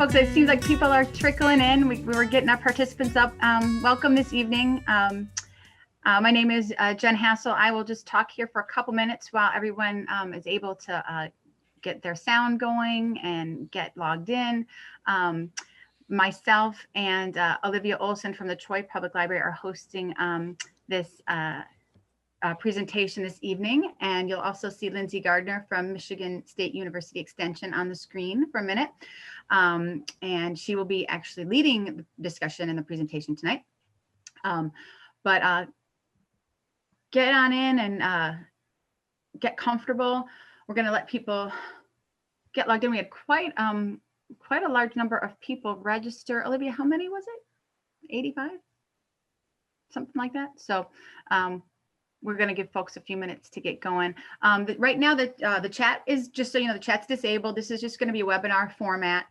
folks, it seems like people are trickling in. We were getting our participants up. Welcome this evening. My name is Jen Hassel. I will just talk here for a couple minutes while everyone is able to get their sound going and get logged in. Myself and Olivia Olson from the Troy Public Library are hosting this presentation this evening, and you'll also see Lindsay Gardner from Michigan State University Extension on the screen for a minute, and she will be actually leading the discussion in the presentation tonight. But get on in and get comfortable. We're going to let people get logged in. We had quite a large number of people register. Olivia, how many was it? 85? Something like that. So we're going to give folks a few minutes to get going. Right now, the chat is, just so you know, the chat's disabled. This is just going to be a webinar format.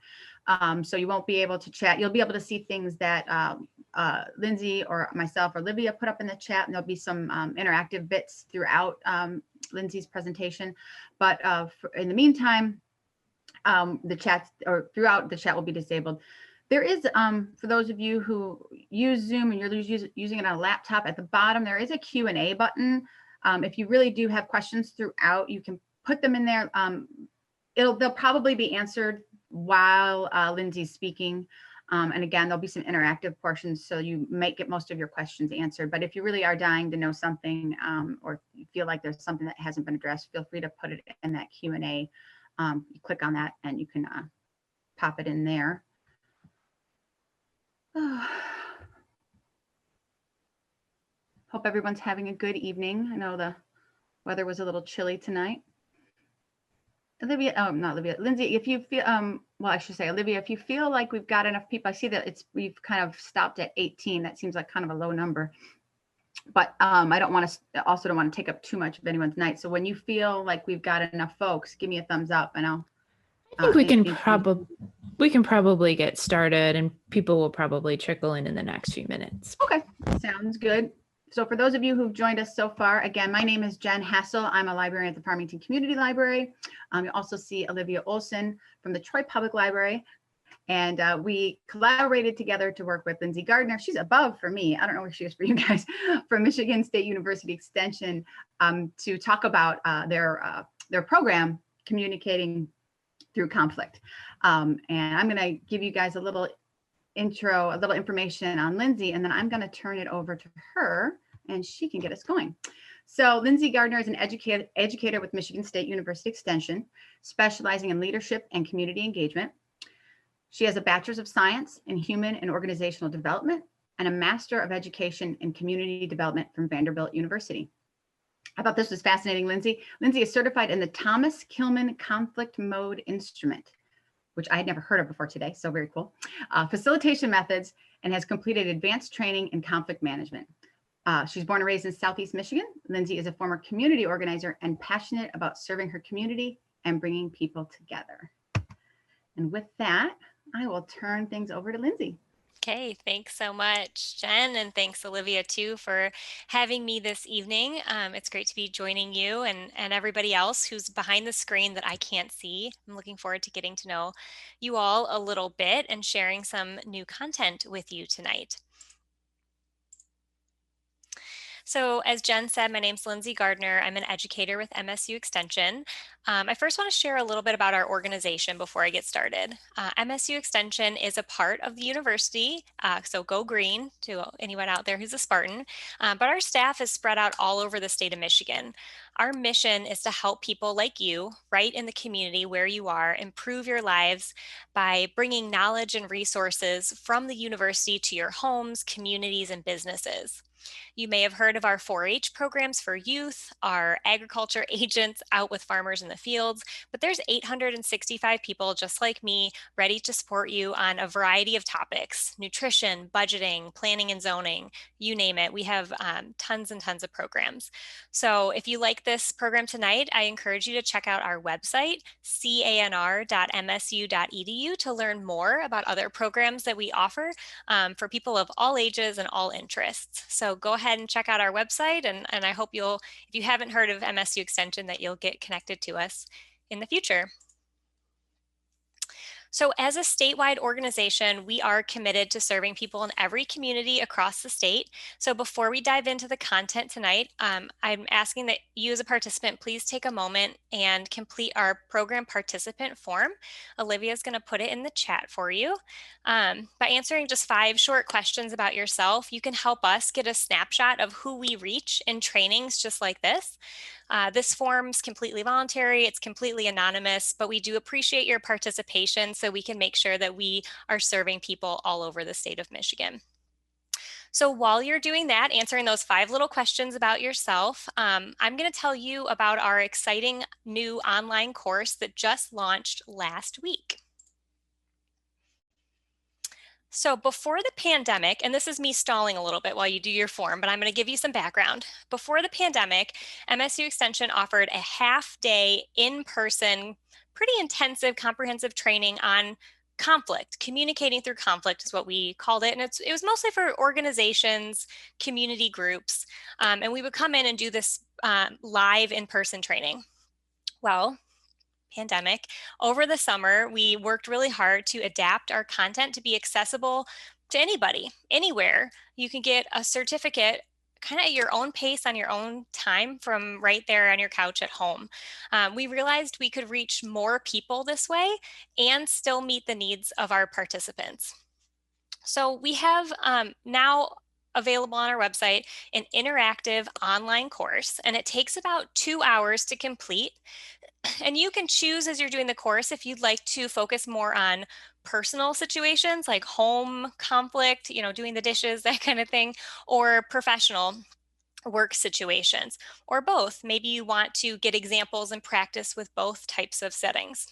So you won't be able to chat. You'll be able to see things that Lindsay or myself or Olivia put up in the chat, and there'll be some interactive bits throughout Lindsay's presentation. But in the meantime, the chat, or throughout, the chat will be disabled. There is, for those of you who use Zoom and you're using it on a laptop, at the bottom there is a Q&A button. If you really do have questions throughout, you can put them in there. They'll probably be answered while Lindsay's speaking. And again, there'll be some interactive portions, so you might get most of your questions answered. But if you really are dying to know something, or you feel like there's something that hasn't been addressed, feel free to put it in that Q&A. You click on that and you can pop it in there. Hope everyone's having a good evening. I know the weather was a little chilly tonight. Olivia, oh, not Olivia, Lindsay, if you feel, well, I should say, Olivia, if you feel like we've got enough people, I see that we've kind of stopped at 18. That seems like kind of a low number. But I don't want to take up too much of anyone's night. So when you feel like we've got enough folks, give me a thumbs up and I'll. I think we can probably get started, and people will probably trickle in the next few minutes. Okay, sounds good. So for those of you who've joined us so far, again, my name is Jen Hassel. I'm a librarian at the Farmington Community Library. You also see Olivia Olson from the Troy Public Library. And we collaborated together to work with Lindsay Gardner. She's above for me. I don't know where she is for you guys, from Michigan State University Extension, to talk about their program, Communicating Through Conflict. And I'm going to give you guys a little intro, a little information on Lindsay, and then I'm going to turn it over to her and she can get us going. So Lindsay Gardner is an educator with Michigan State University Extension, specializing in leadership and community engagement. She has a Bachelor's of Science in Human and Organizational Development and a Master of Education in Community Development from Vanderbilt University. I thought this was fascinating, Lindsay. Lindsay is certified in the Thomas Kilmann Conflict Mode Instrument, which I had never heard of before today, so very cool. Facilitation methods, and has completed advanced training in conflict management. She's born and raised in Southeast Michigan. Lindsay is a former community organizer and passionate about serving her community and bringing people together. And with that, I will turn things over to Lindsay. Okay, thanks so much, Jen, and thanks, Olivia, too, for having me this evening. It's great to be joining you and everybody else who's behind the screen that I can't see. I'm looking forward to getting to know you all a little bit and sharing some new content with you tonight. So as Jen said, my name's Lindsay Gardner. I'm an educator with MSU Extension. I first want to share a little bit about our organization before I get started. MSU Extension is a part of the university, so go green to anyone out there who's a Spartan, but our staff is spread out all over the state of Michigan. Our mission is to help people like you, right in the community where you are, improve your lives by bringing knowledge and resources from the university to your homes, communities, and businesses. You may have heard of our 4-H programs for youth, our agriculture agents out with farmers in the fields, but there's 865 people just like me ready to support you on a variety of topics: nutrition, budgeting, planning and zoning, you name it. We have tons and tons of programs. So if you like this program tonight, I encourage you to check out our website, canr.msu.edu, to learn more about other programs that we offer for people of all ages and all interests. So go ahead and check out our website, and I hope if you haven't heard of MSU Extension, that you'll get connected to us in the future. So as a statewide organization, we are committed to serving people in every community across the state. So before we dive into the content tonight, I'm asking that you as a participant, please take a moment and complete our program participant form. Olivia is going to put it in the chat for you. By answering just 5 short questions about yourself, you can help us get a snapshot of who we reach in trainings just like this. This form's completely voluntary, it's completely anonymous, but we do appreciate your participation so we can make sure that we are serving people all over the state of Michigan. So while you're doing that, answering those 5 little questions about yourself, I'm going to tell you about our exciting new online course that just launched last week. So before the pandemic, and this is me stalling a little bit while you do your form, but I'm going to give you some background. Before the pandemic, MSU Extension offered a half-day in-person, pretty intensive, comprehensive training on conflict. Communicating through conflict is what we called it. And it was mostly for organizations, community groups, and we would come in and do this live in-person training. Well, pandemic. Over the summer, we worked really hard to adapt our content to be accessible to anybody, anywhere. You can get a certificate kind of at your own pace on your own time from right there on your couch at home. We realized we could reach more people this way and still meet the needs of our participants. So we have now available on our website an interactive online course, and it takes about 2 hours to complete. And you can choose as you're doing the course if you'd like to focus more on personal situations like home conflict, doing the dishes, that kind of thing, or professional work situations, or both. Maybe you want to get examples and practice with both types of settings.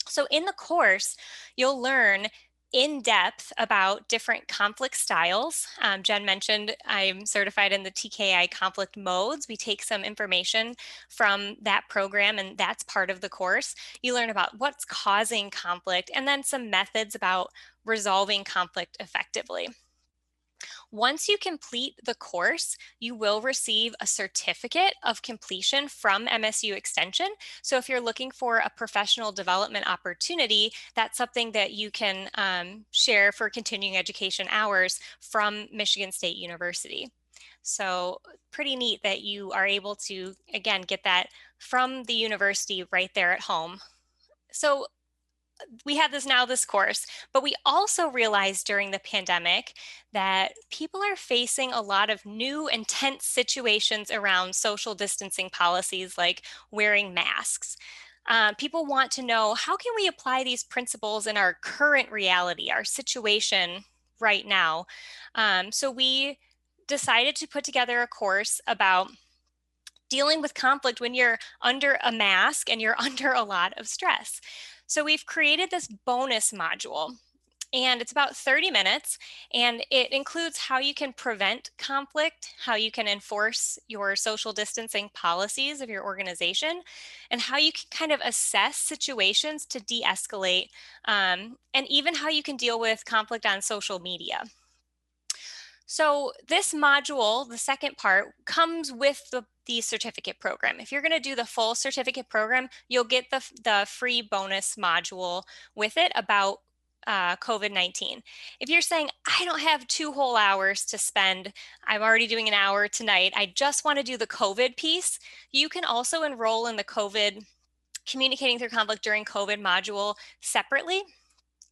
So in the course, you'll learn in depth about different conflict styles. Jen mentioned I'm certified in the TKI conflict modes. We take some information from that program, and that's part of the course. You learn about what's causing conflict and then some methods about resolving conflict effectively. Once you complete the course, you will receive a certificate of completion from MSU Extension. So if you're looking for a professional development opportunity, that's something that you can share for continuing education hours from Michigan State University. So pretty neat that you are able to, again, get that from the university right there at home. So we have this course, but we also realized during the pandemic that people are facing a lot of new intense situations around social distancing policies like wearing masks. People want to know, how can we apply these principles in our current reality, our situation right now? So we decided to put together a course about dealing with conflict when you're under a mask and you're under a lot of stress. So we've created this bonus module, and it's about 30 minutes, and it includes how you can prevent conflict, how you can enforce your social distancing policies of your organization, and how you can kind of assess situations to de-escalate, and even how you can deal with conflict on social media. So this module, the second part, comes with the certificate program. If you're going to do the full certificate program, you'll get the free bonus module with it about COVID-19. If you're saying, I don't have 2 whole hours to spend, I'm already doing an hour tonight, I just want to do the COVID piece, you can also enroll in the COVID Communicating Through Conflict During COVID module separately.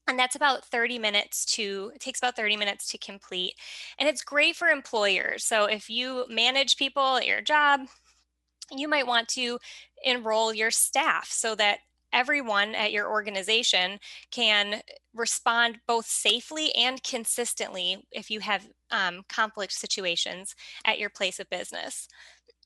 And that's about 30 minutes it takes about 30 minutes to complete. And it's great for employers. So if you manage people at your job, you might want to enroll your staff so that everyone at your organization can respond both safely and consistently if you have conflict situations at your place of business.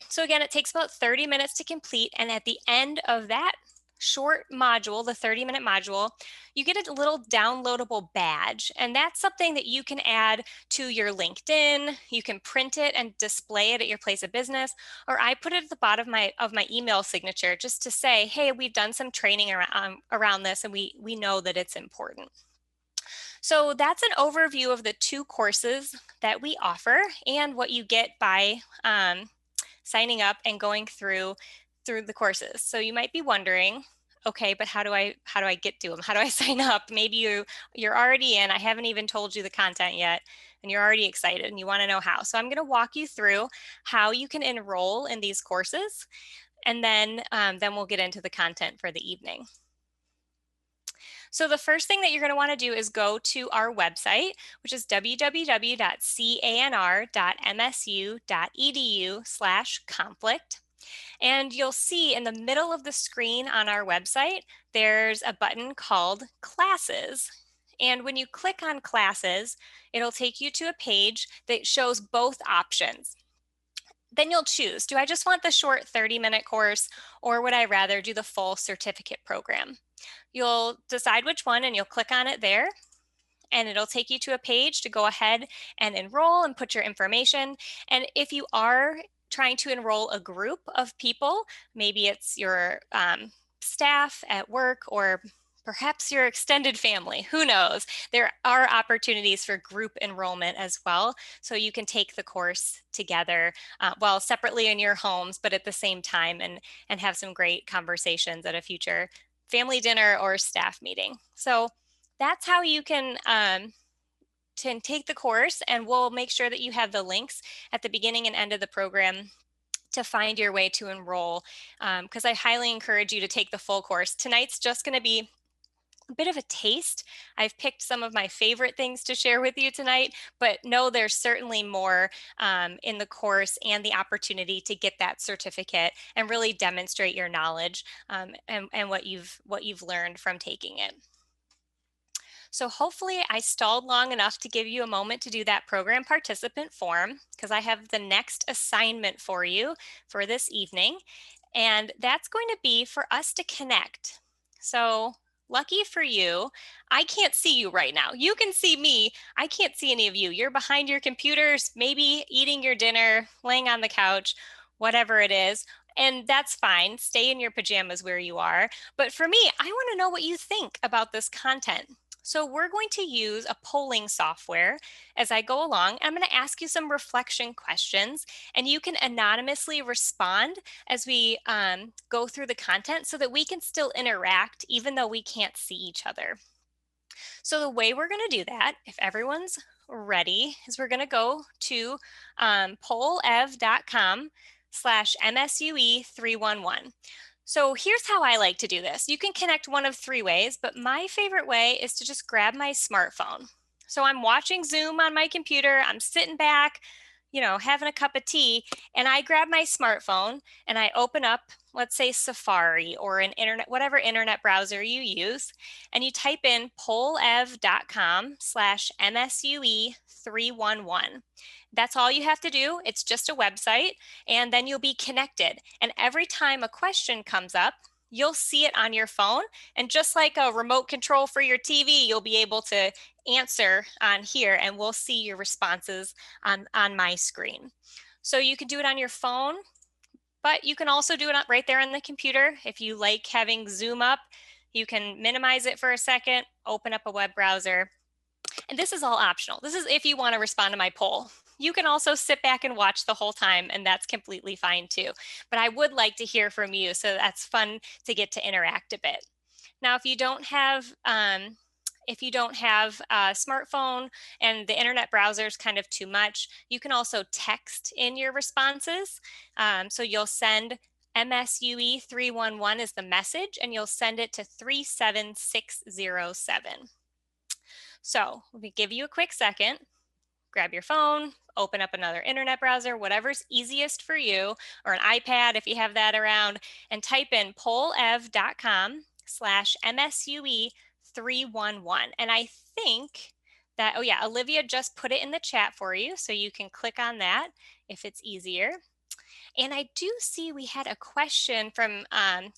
So again, it takes about 30 minutes to complete. And at the end of that short module, the 30-minute module, you get a little downloadable badge. And that's something that you can add to your LinkedIn. You can print it and display it at your place of business. Or I put it at the bottom of my email signature just to say, hey, we've done some training around this, and we know that it's important. So that's an overview of the 2 courses that we offer and what you get by signing up and going through the courses. So you might be wondering, okay, but how do I get to them? How do I sign up? Maybe you're already in. I haven't even told you the content yet, and you're already excited and you want to know how. So I'm going to walk you through how you can enroll in these courses, and then we'll get into the content for the evening. So the first thing that you're going to want to do is go to our website, which is www.canr.msu.edu/conflict. And you'll see in the middle of the screen on our website, there's a button called Classes. And when you click on Classes, it'll take you to a page that shows both options. Then you'll choose, do I just want the short 30-minute course, or would I rather do the full certificate program? You'll decide which one and you'll click on it there, and it'll take you to a page to go ahead and enroll and put your information. And if you are trying to enroll a group of people, maybe it's your staff at work or perhaps your extended family, who knows? There are opportunities for group enrollment as well. So you can take the course together, well, separately in your homes, but at the same time, and have some great conversations at a future family dinner or staff meeting. So that's how you can take the course, and we'll make sure that you have the links at the beginning and end of the program to find your way to enroll, because I highly encourage you to take the full course. Tonight's just going to be a bit of a taste. I've picked some of my favorite things to share with you tonight, but no, there's certainly more in the course, and the opportunity to get that certificate and really demonstrate your knowledge and what you've learned from taking it. So hopefully I stalled long enough to give you a moment to do that program participant form, because I have the next assignment for you for this evening, and that's going to be for us to connect. So lucky for you, I can't see you right now. You can see me. I can't see any of you. You're behind your computers, maybe eating your dinner, laying on the couch, whatever it is. And that's fine. Stay in your pajamas where you are. But for me, I want to know what you think about this content. So we're going to use a polling software as I go along. I'm going to ask you some reflection questions, and you can anonymously respond as we go through the content, so that we can still interact even though we can't see each other. So the way we're going to do that, if everyone's ready, is we're going to go to pollev.com/MSUE311. So here's how I like to do this. You can connect one of three ways, but my favorite way is to just grab my smartphone. So I'm watching Zoom on my computer, I'm sitting back, having a cup of tea, and I grab my smartphone and I open up, let's say Safari or an internet, whatever internet browser you use, and you type in pollev.com/MSUE311. That's all you have to do. It's just a website, and then you'll be connected. And every time a question comes up, you'll see it on your phone. And just like a remote control for your TV, you'll be able to answer on here, and we'll see your responses on my screen. So you can do it on your phone, but you can also do it right there on the computer. If you like having Zoom up, you can minimize it for a second, open up a web browser. And this is all optional. This is if you want to respond to my poll. You can also sit back and watch the whole time, and that's completely fine too. But I would like to hear from you, so that's fun to get to interact a bit. Now, if you don't have a smartphone and the internet browser is kind of too much, you can also text in your responses. So you'll send MSUE311 as the message, and you'll send it to 37607. So let me give you a quick second. Grab your phone, open up another internet browser, whatever's easiest for you, or an iPad if you have that around, and type in pollev.com/MSUE311. And I think that, oh yeah, Olivia just put it in the chat for you, so you can click on that if it's easier. And I do see we had a question from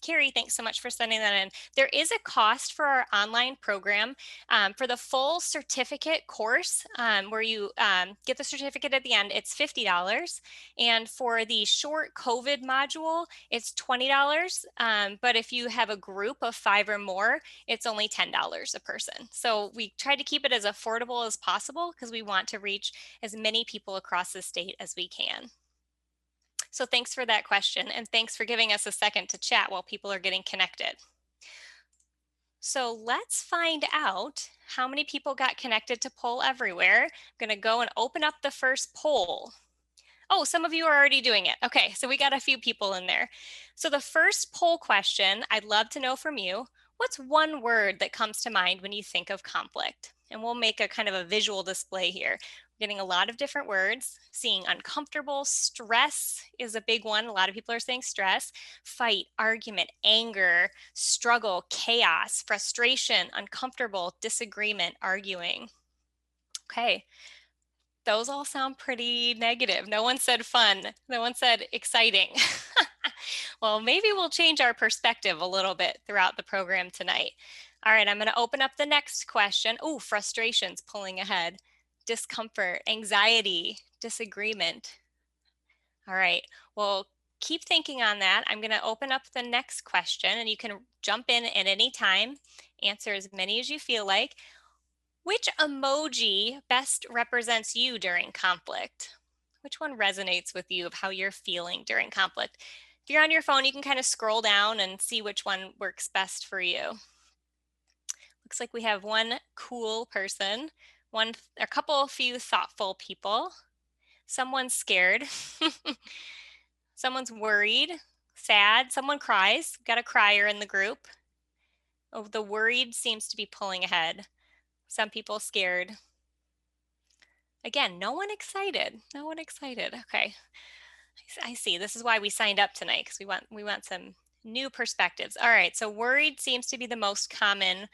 Carrie. Thanks so much for sending that in. There is a cost for our online program. For the full certificate course, where you get the certificate at the end, it's $50. And for the short COVID module, it's $20. But if you have a group of 5 or more, it's only $10 a person. So we try to keep it as affordable as possible, because we want to reach as many people across the state as we can. So thanks for that question, and thanks for giving us a second to chat while people are getting connected. So let's find out how many people got connected to Poll Everywhere. I'm going to go and open up the first poll. Oh, some of you are already doing it. Okay, so we got a few people in there. So the first poll question, I'd love to know from you, what's one word that comes to mind when you think of conflict? And we'll make a kind of a visual display here. Getting a lot of different words, seeing uncomfortable, stress is a big one. A lot of people are saying stress, fight, argument, anger, struggle, chaos, frustration, uncomfortable, disagreement, arguing. Okay, those all sound pretty negative. No one said fun. No one said exciting. Well, maybe we'll change our perspective a little bit throughout the program tonight. All right, I'm going to open up the next question. Oh, frustrations pulling ahead. Discomfort, anxiety, disagreement. All right, well, keep thinking on that. I'm going to open up the next question and you can jump in at any time, answer as many as you feel like. Which emoji best represents you during conflict? Which one resonates with you of how you're feeling during conflict? If you're on your phone, you can kind of scroll down and see which one works best for you. Looks like we have one cool person, a few thoughtful people, someone scared, someone's worried, sad, someone cries. We've got a crier in the group. Oh, the worried seems to be pulling ahead. Some people scared. Again, no one excited. No one excited. Okay, I see. This is why we signed up tonight, because we want some new perspectives. All right, so worried seems to be the most common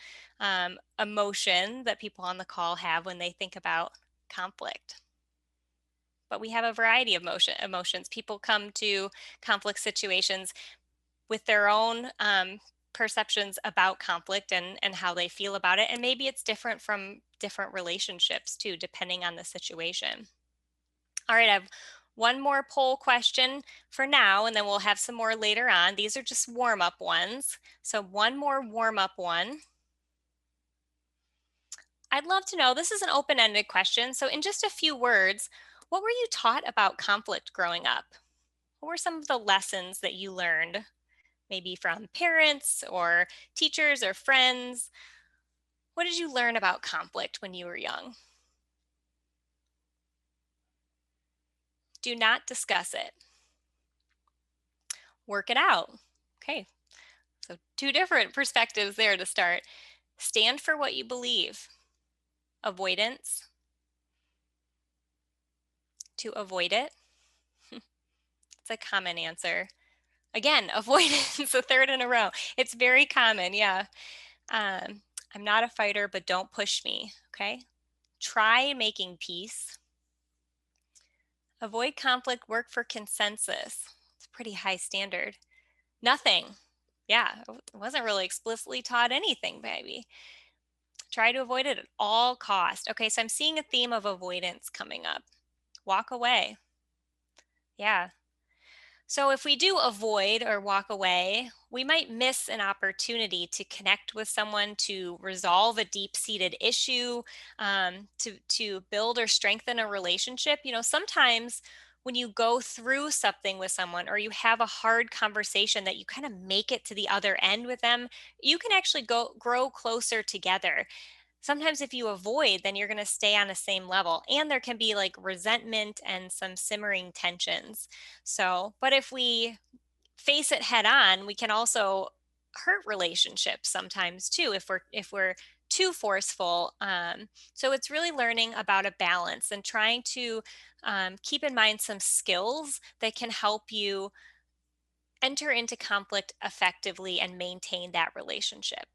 emotion that people on the call have when they think about conflict. But we have a variety of emotions. People come to conflict situations with their own perceptions about conflict and how they feel about it. And maybe it's different from different relationships too, depending on the situation. All right, I have one more poll question for now, and then we'll have some more later on. These are just warm-up ones. So one more warm-up one. I'd love to know, this is an open-ended question. So in just a few words, what were you taught about conflict growing up? What were some of the lessons that you learned? Maybe from parents or teachers or friends. What did you learn about conflict when you were young? Do not discuss it. Work it out. Okay, so two different perspectives there to start. Stand for what you believe. Avoidance. To avoid it. It's a common answer. Again, avoidance, a third in a row. It's very common, yeah. I'm not a fighter, but don't push me, okay? Try making peace. Avoid conflict, work for consensus. It's a pretty high standard. Nothing. Yeah, it wasn't really explicitly taught anything, baby. Try to avoid it at all costs. Okay, so I'm seeing a theme of avoidance coming up. Walk away. Yeah. So if we do avoid or walk away, we might miss an opportunity to connect with someone, to resolve a deep-seated issue, to build or strengthen a relationship. You know, sometimes when you go through something with someone or you have a hard conversation that you kind of make it to the other end with them, you can actually grow closer together. Sometimes if you avoid, then you're going to stay on the same level, and there can be like resentment and some simmering tensions. So, but if we face it head on, we can also hurt relationships sometimes too if we're too forceful. So it's really learning about a balance and trying to keep in mind some skills that can help you enter into conflict effectively and maintain that relationship.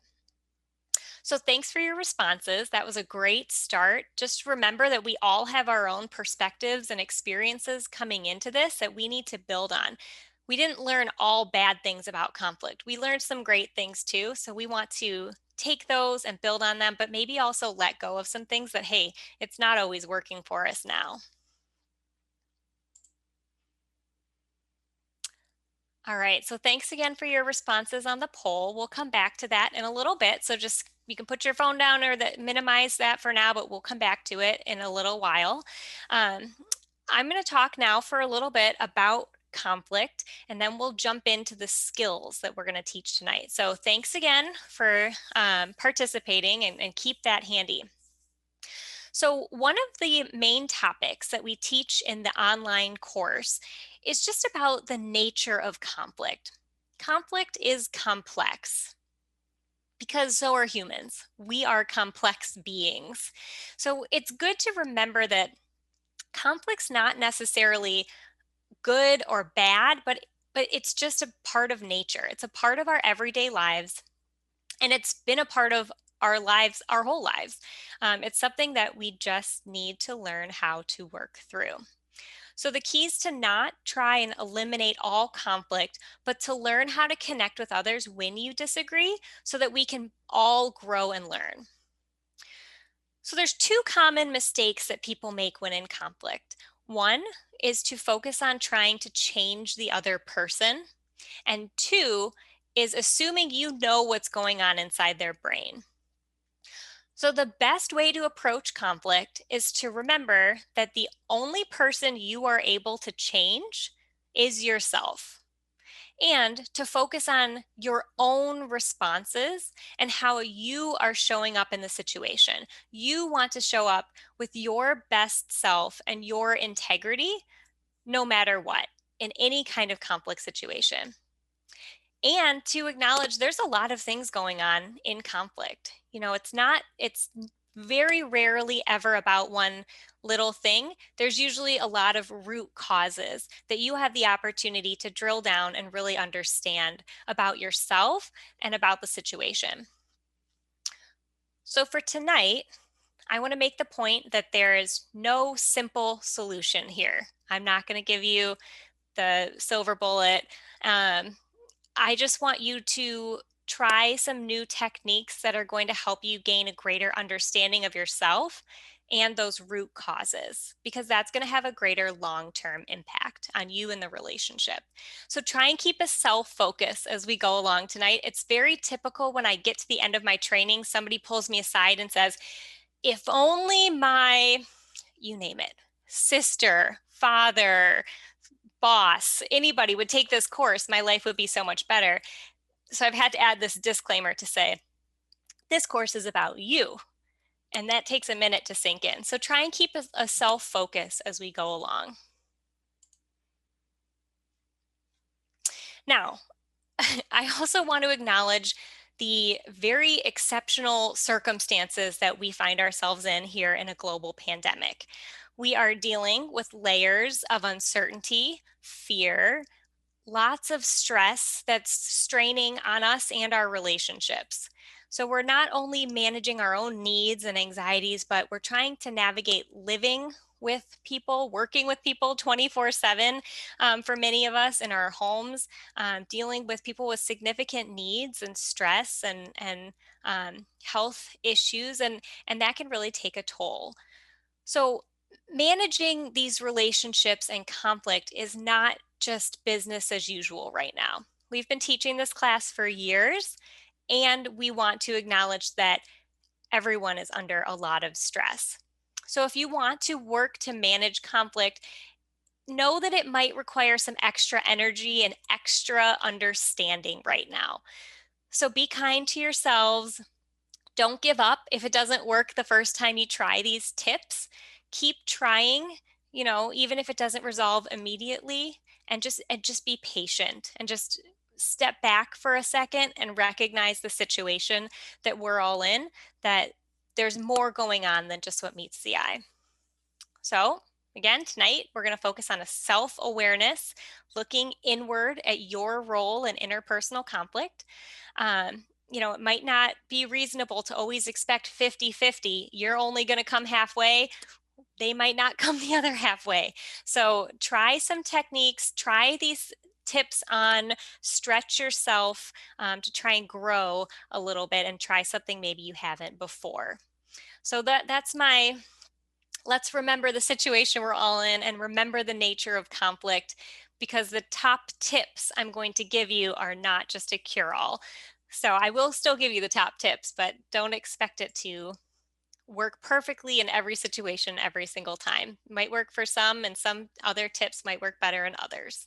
So thanks for your responses. That was a great start. Just remember that we all have our own perspectives and experiences coming into this that we need to build on. We didn't learn all bad things about conflict. We learned some great things too. So we want to take those and build on them, but maybe also let go of some things that, hey, it's not always working for us now. All right, so thanks again for your responses on the poll. We'll come back to that in a little bit. So just, you can put your phone down or minimize that for now, but we'll come back to it in a little while. I'm going to talk now for a little bit about conflict, and then we'll jump into the skills that we're going to teach tonight. So thanks again for participating, and keep that handy. So one of the main topics that we teach in the online course is just about the nature of conflict. Conflict is complex because so are humans. We are complex beings. So it's good to remember that conflict's not necessarily good or bad, but it's just a part of nature. It's a part of our everyday lives, and it's been a part of our lives, our whole lives. It's something that we just need to learn how to work through. So the key is to not try and eliminate all conflict, but to learn how to connect with others when you disagree so that we can all grow and learn. So there's two common mistakes that people make when in conflict. One is to focus on trying to change the other person, and two is assuming you know what's going on inside their brain. So the best way to approach conflict is to remember that the only person you are able to change is yourself, and to focus on your own responses and how you are showing up in the situation. You want to show up with your best self and your integrity, no matter what, in any kind of conflict situation. And to acknowledge there's a lot of things going on in conflict. It's very rarely ever about one little thing. There's usually a lot of root causes that you have the opportunity to drill down and really understand about yourself and about the situation. So for tonight, I want to make the point that there is no simple solution here. I'm not going to give you the silver bullet. I just want you to try some new techniques that are going to help you gain a greater understanding of yourself and those root causes, because that's going to have a greater long-term impact on you and the relationship. So try and keep a self-focus as we go along tonight. It's very typical when I get to the end of my training, somebody pulls me aside and says, if only my, you name it, sister, father, boss, anybody would take this course, my life would be so much better. So I've had to add this disclaimer to say, this course is about you. And that takes a minute to sink in. So try and keep a self-focus as we go along. Now, I also want to acknowledge the very exceptional circumstances that we find ourselves in here in a global pandemic. We are dealing with layers of uncertainty, fear, lots of stress that's straining on us and our relationships. So we're not only managing our own needs and anxieties, but we're trying to navigate living with people, working with people 24/7 for many of us in our homes, dealing with people with significant needs and stress and health issues, and that can really take a toll. So managing these relationships and conflict is not just business as usual right now. We've been teaching this class for years, and we want to acknowledge that everyone is under a lot of stress. So if you want to work to manage conflict, know that it might require some extra energy and extra understanding right now. So be kind to yourselves. Don't give up if it doesn't work the first time you try these tips. Keep trying, even if it doesn't resolve immediately, and just be patient and just step back for a second and recognize the situation that we're all in, that there's more going on than just what meets the eye. So again, tonight, we're going to focus on a self-awareness, looking inward at your role in interpersonal conflict. It might not be reasonable to always expect 50-50. You're only going to come halfway. They might not come the other halfway. So try some techniques, try these tips on, stretch yourself to try and grow a little bit, and try something maybe you haven't before. So that's my, let's remember the situation we're all in and remember the nature of conflict, because the top tips I'm going to give you are not just a cure-all. So I will still give you the top tips, but don't expect it to work perfectly in every situation every single time. It might work for some, and some other tips might work better in others.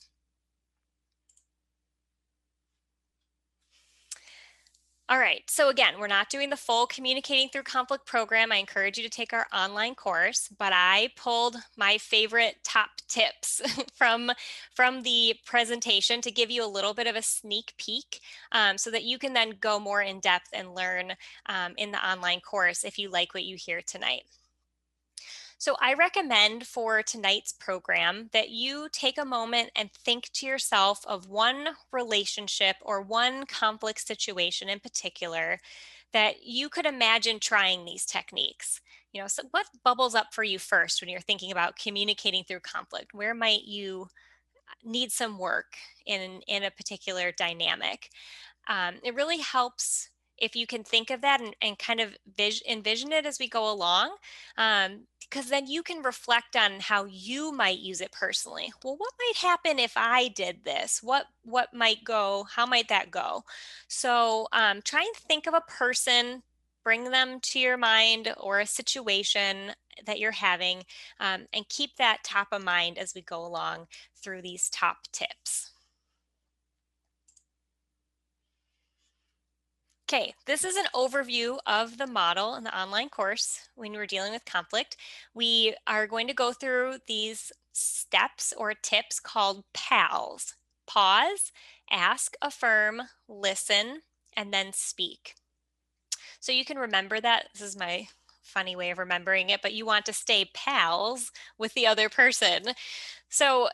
All right, so again, we're not doing the full Communicating Through Conflict program. I encourage you to take our online course, but I pulled my favorite top tips from the presentation to give you a little bit of a sneak peek, so that you can then go more in depth and learn in the online course if you like what you hear tonight. So I recommend for tonight's program that you take a moment and think to yourself of one relationship or one conflict situation in particular that you could imagine trying these techniques. So what bubbles up for you first when you're thinking about communicating through conflict? Where might you need some work in a particular dynamic? It really helps if you can think of that and kind of envision it as we go along, because then you can reflect on how you might use it personally. Well, what might happen if I did this? What might go? How might that go? So try and think of a person, bring them to your mind or a situation that you're having, and keep that top of mind as we go along through these top tips. Okay, this is an overview of the model in the online course when we're dealing with conflict. We are going to go through these steps or tips called PALS. Pause, ask, affirm, listen, and then speak. So you can remember that. This is my funny way of remembering it, but you want to stay pals with the other person. So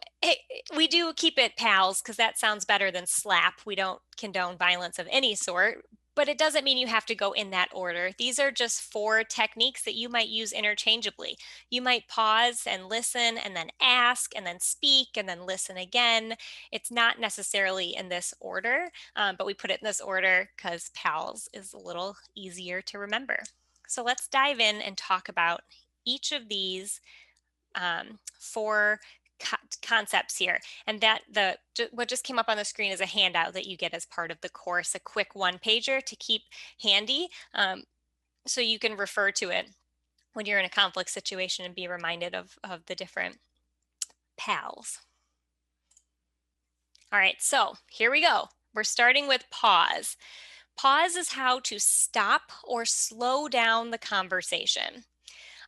we do keep it pals because that sounds better than slap. We don't condone violence of any sort, but it doesn't mean you have to go in that order. These are just 4 techniques that you might use interchangeably. You might pause and listen and then ask and then speak and then listen again. It's not necessarily in this order, but we put it in this order because pals is a little easier to remember. So let's dive in and talk about each of these 4 concepts here. And that what just came up on the screen is a handout that you get as part of the course, a quick 1-pager to keep handy, so you can refer to it when you're in a conflict situation and be reminded of the different PALs. All right, so here we go. We're starting with pause. Pause is how to stop or slow down the conversation.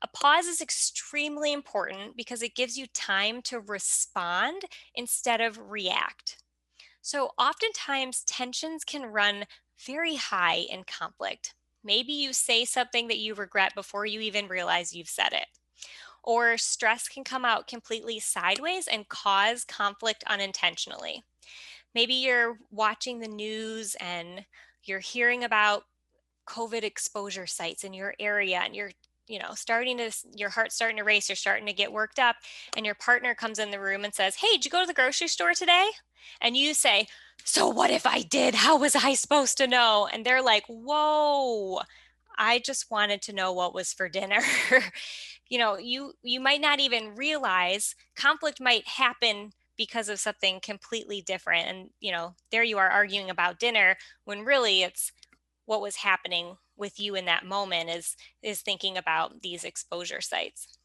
A pause is extremely important because it gives you time to respond instead of react. So oftentimes tensions can run very high in conflict. Maybe you say something that you regret before you even realize you've said it. Or stress can come out completely sideways and cause conflict unintentionally. Maybe you're watching the news and you're hearing about COVID exposure sites in your area and you're your heart's starting to race, you're starting to get worked up, and your partner comes in the room and says, "Hey, did you go to the grocery store today?" And you say, "So what if I did? How was I supposed to know?" And they're like, "Whoa, I just wanted to know what was for dinner." You might not even realize conflict might happen because of something completely different. And, there you are arguing about dinner when really it's what was happening with you in that moment is thinking about these exposure sites.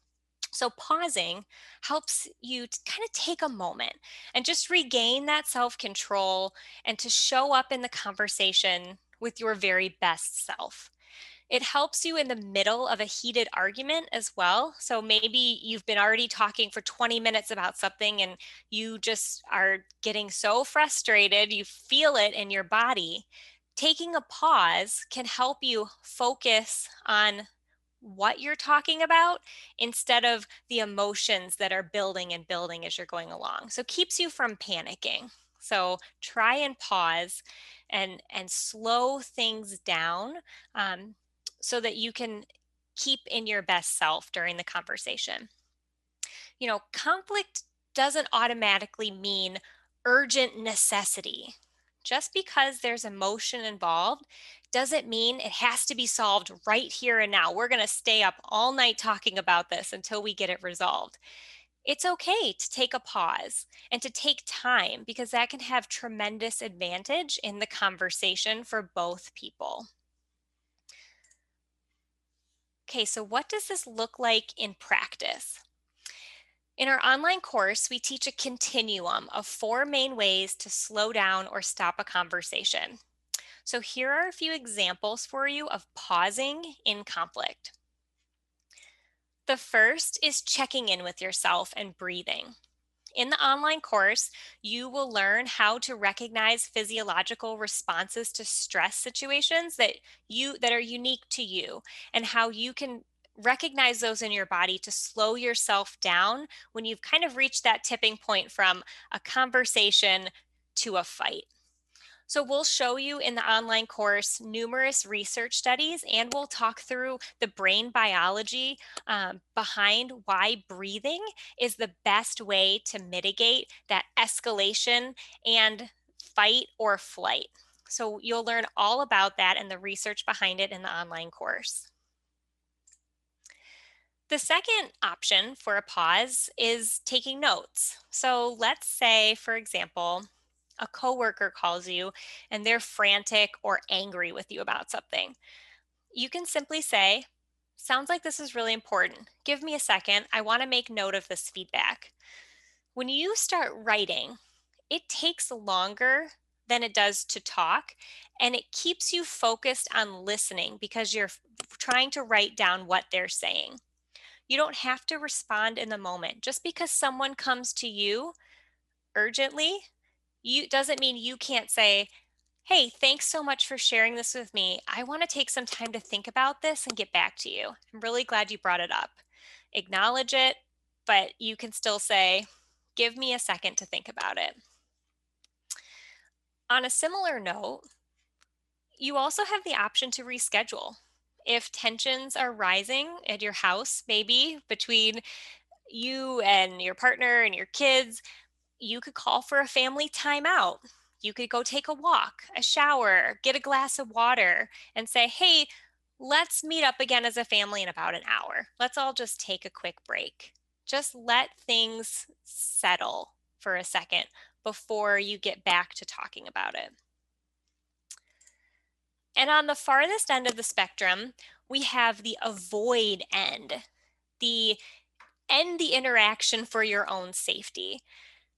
So pausing helps you to kind of take a moment and just regain that self-control and to show up in the conversation with your very best self. It helps you in the middle of a heated argument as well. So maybe you've been already talking for 20 minutes about something and you just are getting so frustrated, you feel it in your body. Taking a pause can help you focus on what you're talking about instead of the emotions that are building and building as you're going along. So it keeps you from panicking. So try and pause and slow things down, so that you can keep in your best self during the conversation. Conflict doesn't automatically mean urgent necessity. Just because there's emotion involved doesn't mean it has to be solved right here and now. We're going to stay up all night talking about this until we get it resolved. It's okay to take a pause and to take time because that can have tremendous advantage in the conversation for both people. Okay, so what does this look like in practice? In our online course, we teach a continuum of 4 main ways to slow down or stop a conversation. So here are a few examples for you of pausing in conflict. The first is checking in with yourself and breathing. In the online course, you will learn how to recognize physiological responses to stress situations that are unique to you, and how you can recognize those in your body to slow yourself down when you've kind of reached that tipping point from a conversation to a fight. So we'll show you in the online course numerous research studies, and we'll talk through the brain biology behind why breathing is the best way to mitigate that escalation and fight or flight. So you'll learn all about that and the research behind it in the online course. The second option for a pause is taking notes. So let's say, for example, a coworker calls you and they're frantic or angry with you about something. You can simply say, "Sounds like this is really important. Give me a second. I want to make note of this feedback." When you start writing, it takes longer than it does to talk, and it keeps you focused on listening because you're trying to write down what they're saying. You don't have to respond in the moment. Just because someone comes to you urgently, you doesn't mean you can't say, "Hey, thanks so much for sharing this with me. I want to take some time to think about this and get back to you. I'm really glad you brought it up." Acknowledge it, but you can still say, "Give me a second to think about it." On a similar note, you also have the option to reschedule. If tensions are rising at your house, maybe between you and your partner and your kids, you could call for a family timeout. You could go take a walk, a shower, get a glass of water, and say, "Hey, let's meet up again as a family in about an hour. Let's all just take a quick break." Just let things settle for a second before you get back to talking about it. And on the farthest end of the spectrum, we have the avoid end, the end the interaction for your own safety.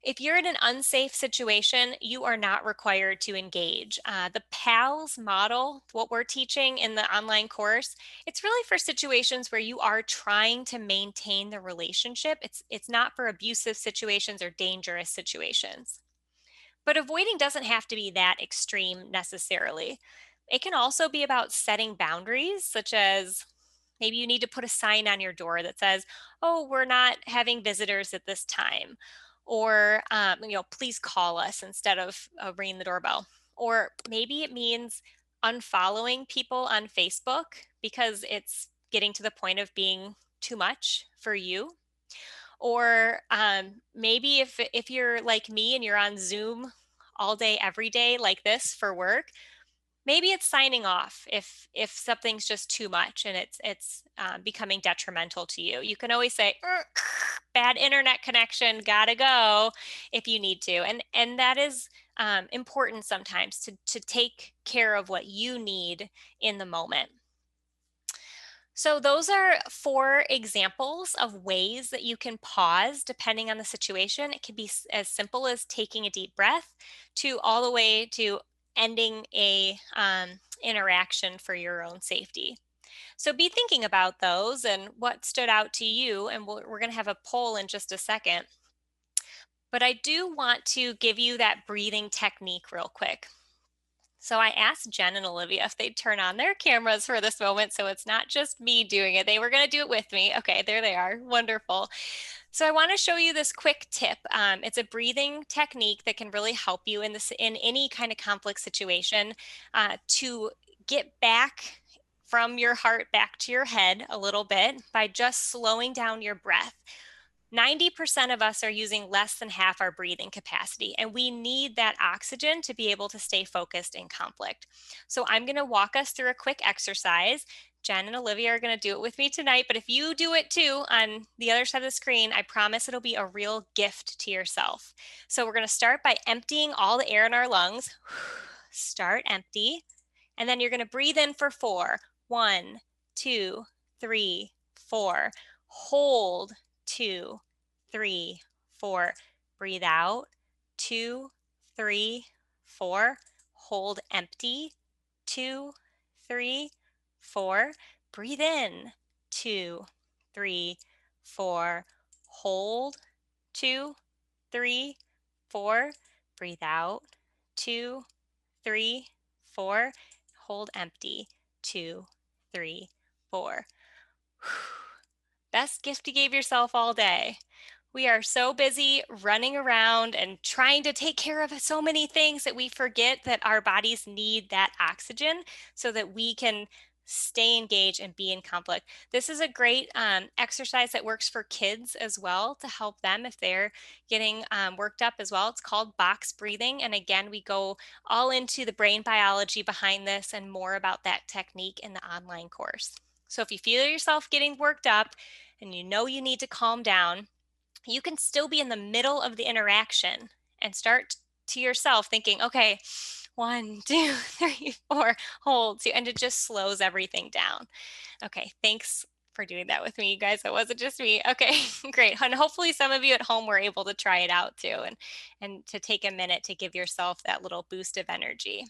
If you're in an unsafe situation, you are not required to engage. The PALS model, what we're teaching in the online course, it's really for situations where you are trying to maintain the relationship. It's not for abusive situations or dangerous situations. But avoiding doesn't have to be that extreme necessarily. It can also be about setting boundaries, such as maybe you need to put a sign on your door that says, "Oh, we're not having visitors at this time." Or, "Please call us," instead of ringing the doorbell. Or maybe it means unfollowing people on Facebook because it's getting to the point of being too much for you. Or maybe if you're like me and you're on Zoom all day, every day like this for work, maybe it's signing off if something's just too much and it's becoming detrimental to you. You can always say, "Bad internet connection, gotta go," if you need to, and that is important sometimes to take care of what you need in the moment. So those are 4 examples of ways that you can pause depending on the situation. It can be as simple as taking a deep breath to all the way to ending a interaction for your own safety. So be thinking about those and what stood out to you. And we're going to have a poll in just a second. But I do want to give you that breathing technique real quick. So I asked Jen and Olivia if they'd turn on their cameras for this moment, so it's not just me doing it. They were going to do it with me. Okay, there they are. Wonderful. So I want to show you this quick tip. It's a breathing technique that can really help you in any kind of conflict situation to get back from your heart back to your head a little bit by just slowing down your breath. 90% of us are using less than half our breathing capacity, and we need that oxygen to be able to stay focused in conflict. So I'm going to walk us through a quick exercise. Jen and Olivia are going to do it with me tonight, but if you do it too on the other side of the screen, I promise it'll be a real gift to yourself. So we're going to start by emptying all the air in our lungs. Start empty, and then you're going to breathe in for 4. 1, 2, 3, 4. Hold. 2, 3, 4. Breathe out. 2, 3, 4. Hold empty. 2, 3, 4. Breathe in, 2, 3, 4. Hold, 2, 3, 4. Breathe out, 2, 3, 4. Hold empty, 2, 3, 4. Best gift you gave yourself all day. We are so busy running around and trying to take care of so many things that we forget that our bodies need that oxygen so that we can stay engaged and be in conflict. This is a great exercise that works for kids as well to help them if they're getting worked up as well. It's called box breathing. And again, we go all into the brain biology behind this and more about that technique in the online course. So if you feel yourself getting worked up and you know you need to calm down, you can still be in the middle of the interaction and start to yourself thinking, okay, 1, 2, 3, 4, hold, 2, and it just slows everything down. Okay, thanks for doing that with me, you guys. It wasn't just me. Okay, great. And hopefully some of you at home were able to try it out too and to take a minute to give yourself that little boost of energy.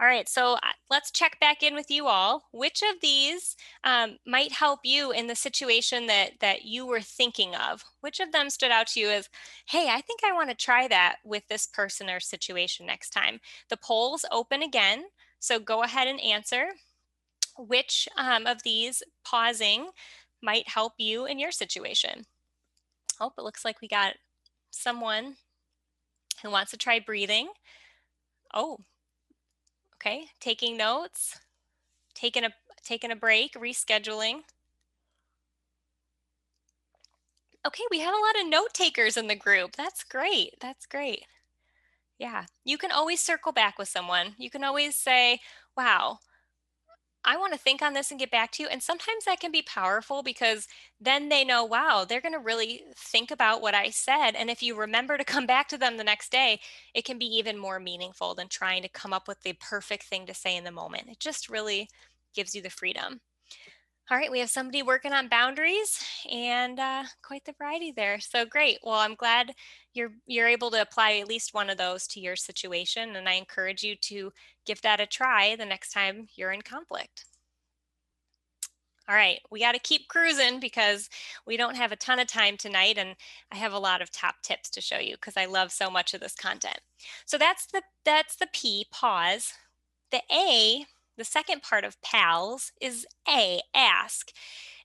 All right, so let's check back in with you all. Which of these might help you in the situation that you were thinking of? Which of them stood out to you as, hey, I think I want to try that with this person or situation next time? The poll's open again, so go ahead and answer. Which of these pausing might help you in your situation? Oh, it looks like we got someone who wants to try breathing. Oh, okay, taking notes. Taking a break, rescheduling. Okay, we have a lot of note takers in the group. That's great. That's great. Yeah, you can always circle back with someone. You can always say, wow, I want to think on this and get back to you. And sometimes that can be powerful because then they know, wow, they're going to really think about what I said. And if you remember to come back to them the next day, it can be even more meaningful than trying to come up with the perfect thing to say in the moment. It just really gives you the freedom. All right, we have somebody working on boundaries and quite the variety there. So great. Well, I'm glad you're able to apply at least one of those to your situation, and I encourage you to give that a try the next time you're in conflict. All right, we got to keep cruising because we don't have a ton of time tonight, and I have a lot of top tips to show you because I love so much of this content. So that's the P, pause. The A, the second part of PALS, is A, ask.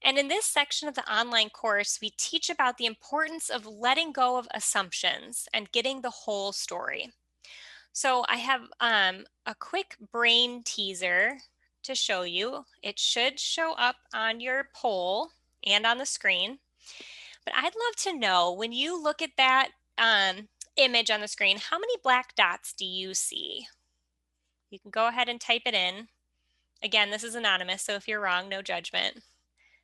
And in this section of the online course, we teach about the importance of letting go of assumptions and getting the whole story. So I have a quick brain teaser to show you. It should show up on your poll and on the screen. But I'd love to know, when you look at that image on the screen, how many black dots do you see? You can go ahead and type it in. Again, this is anonymous, so if you're wrong, no judgment.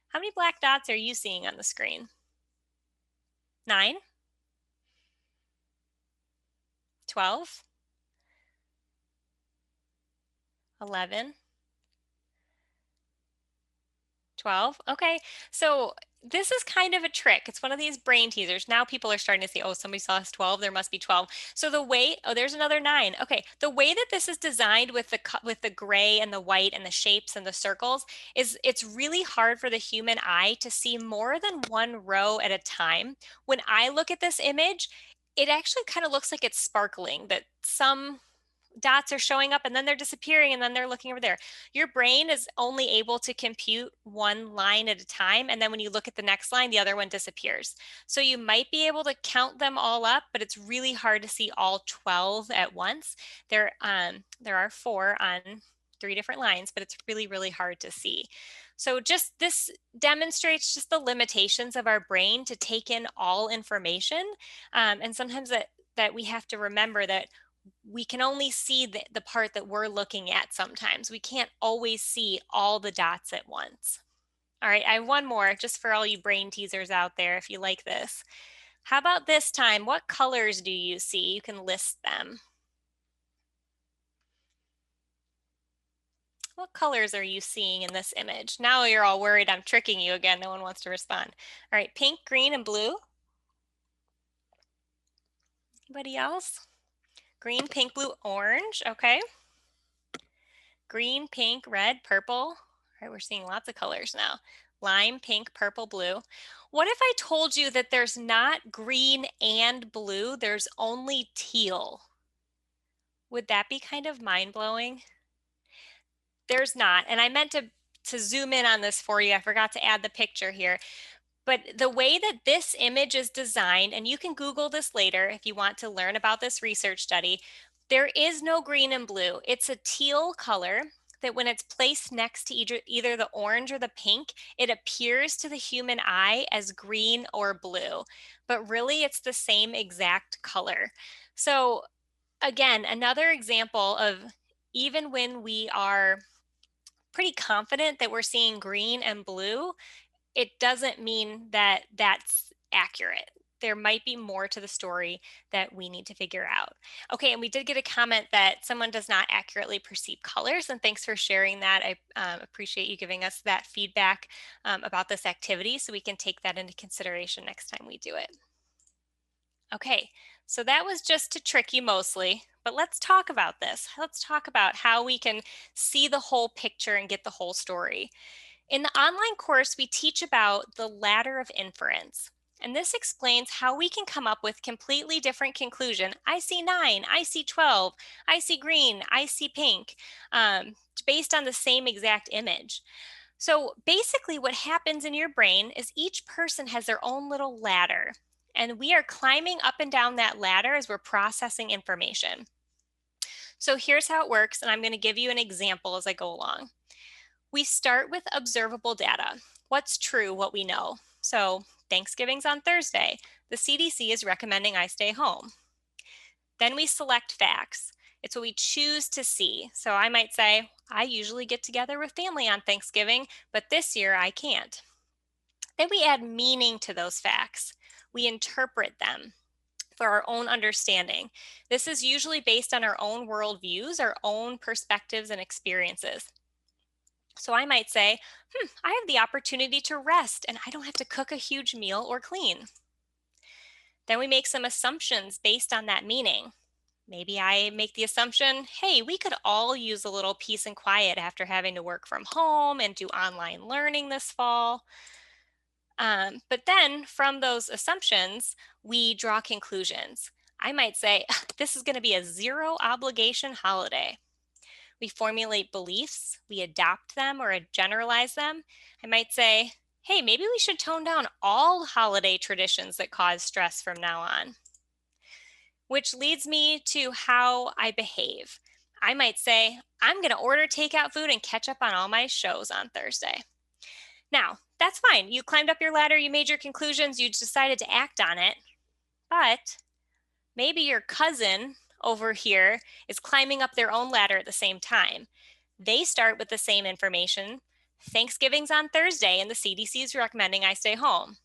How many black dots are you seeing on the screen? 9? 12? 11? 12? Okay, so this is kind of a trick. It's one of these brain teasers. Now people are starting to say, oh, somebody saw us 12, there must be 12. So the way, oh, there's another 9. Okay, the way that this is designed with the gray and the white and the shapes and the circles is it's really hard for the human eye to see more than one row at a time. When I look at this image, it actually kind of looks like it's sparkling, that some dots are showing up and then they're disappearing and then they're looking over there. Your brain is only able to compute one line at a time. And then when you look at the next line, the other one disappears. So you might be able to count them all up, but it's really hard to see all 12 at once. There are 4 on 3 different lines, but it's really, really hard to see. So just this demonstrates just the limitations of our brain to take in all information. And sometimes that we have to remember that we can only see the part that we're looking at sometimes. We can't always see all the dots at once. All right, I have one more just for all you brain teasers out there if you like this. How about this time? What colors do you see? You can list them. What colors are you seeing in this image? Now you're all worried I'm tricking you again. No one wants to respond. All right, pink, green, and blue. Anybody else? Green, pink, blue, orange. Okay. green, pink, red, purple. All right, we're seeing lots of colors now. Lime, pink, purple, blue. What if I told you that there's not green and blue, there's only teal? Would that be kind of mind-blowing? There's not, and I meant to zoom in on this for you. I forgot to add the picture here. But the way that this image is designed, and you can Google this later if you want to learn about this research study, there is no green and blue. It's a teal color that when it's placed next to either the orange or the pink, it appears to the human eye as green or blue, but really it's the same exact color. So again, another example of even when we are pretty confident that we're seeing green and blue, it doesn't mean that that's accurate. There might be more to the story that we need to figure out. Okay, and we did get a comment that someone does not accurately perceive colors, and thanks for sharing that. I appreciate you giving us that feedback about this activity so we can take that into consideration next time we do it. Okay, so that was just to trick you mostly, but let's talk about this. Let's talk about how we can see the whole picture and get the whole story. In the online course, we teach about the ladder of inference. And this explains how we can come up with completely different conclusion. I see 9, I see 12, I see green, I see pink, based on the same exact image. So basically what happens in your brain is each person has their own little ladder. And we are climbing up and down that ladder as we're processing information. So here's how it works, and I'm going to give you an example as I go along. We start with observable data. What's true, what we know. So Thanksgiving's on Thursday. The CDC is recommending I stay home. Then we select facts. It's what we choose to see. So I might say, I usually get together with family on Thanksgiving, but this year I can't. Then we add meaning to those facts. We interpret them for our own understanding. This is usually based on our own worldviews, our own perspectives and experiences. So I might say, I have the opportunity to rest and I don't have to cook a huge meal or clean. Then we make some assumptions based on that meaning. Maybe I make the assumption, hey, we could all use a little peace and quiet after having to work from home and do online learning this fall. But then from those assumptions, we draw conclusions. I might say, this is going to be a zero obligation holiday. We formulate beliefs, we adopt them or generalize them. I might say, hey, maybe we should tone down all holiday traditions that cause stress from now on. Which leads me to how I behave. I might say, I'm going to order takeout food and catch up on all my shows on Thursday. Now, that's fine. You climbed up your ladder, you made your conclusions, you decided to act on it. But maybe your cousin over here is climbing up their own ladder at the same time. They start with the same information. Thanksgiving's on Thursday and the CDC is recommending I stay home.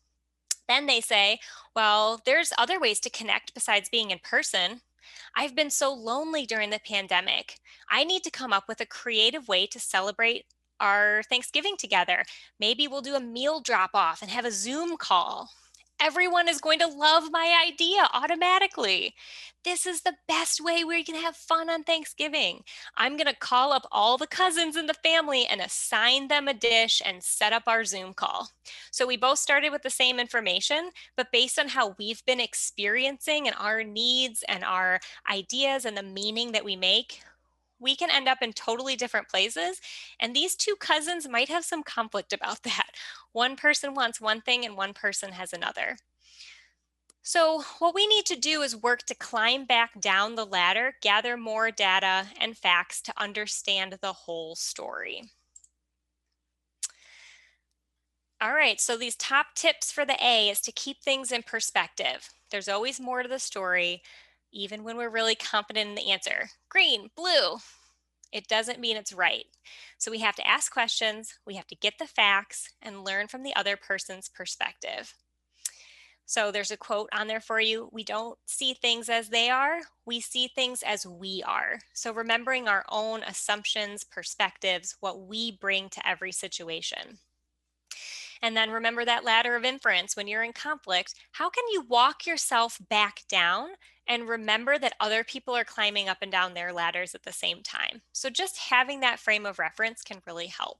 Then they say, well, there's other ways to connect besides being in person. I've been so lonely during the pandemic. I need to come up with a creative way to celebrate our Thanksgiving together. Maybe we'll do a meal drop off and have a Zoom call. Everyone is going to love my idea automatically. This is the best way we can have fun on Thanksgiving. I'm going to call up all the cousins in the family and assign them a dish and set up our Zoom call. So we both started with the same information, but based on how we've been experiencing and our needs and our ideas and the meaning that we make, we can end up in totally different places. And these two cousins might have some conflict about that. One person wants one thing and one person has another. So what we need to do is work to climb back down the ladder, gather more data and facts to understand the whole story. All right, so these top tips for the A is to keep things in perspective. There's always more to the story, even when we're really confident in the answer. Green, blue. It doesn't mean it's right. So we have to ask questions, we have to get the facts, and learn from the other person's perspective. So there's a quote on there for you. We don't see things as they are, we see things as we are. So remembering our own assumptions, perspectives, what we bring to every situation. And then remember that ladder of inference. When you're in conflict, how can you walk yourself back down and remember that other people are climbing up and down their ladders at the same time? So just having that frame of reference can really help.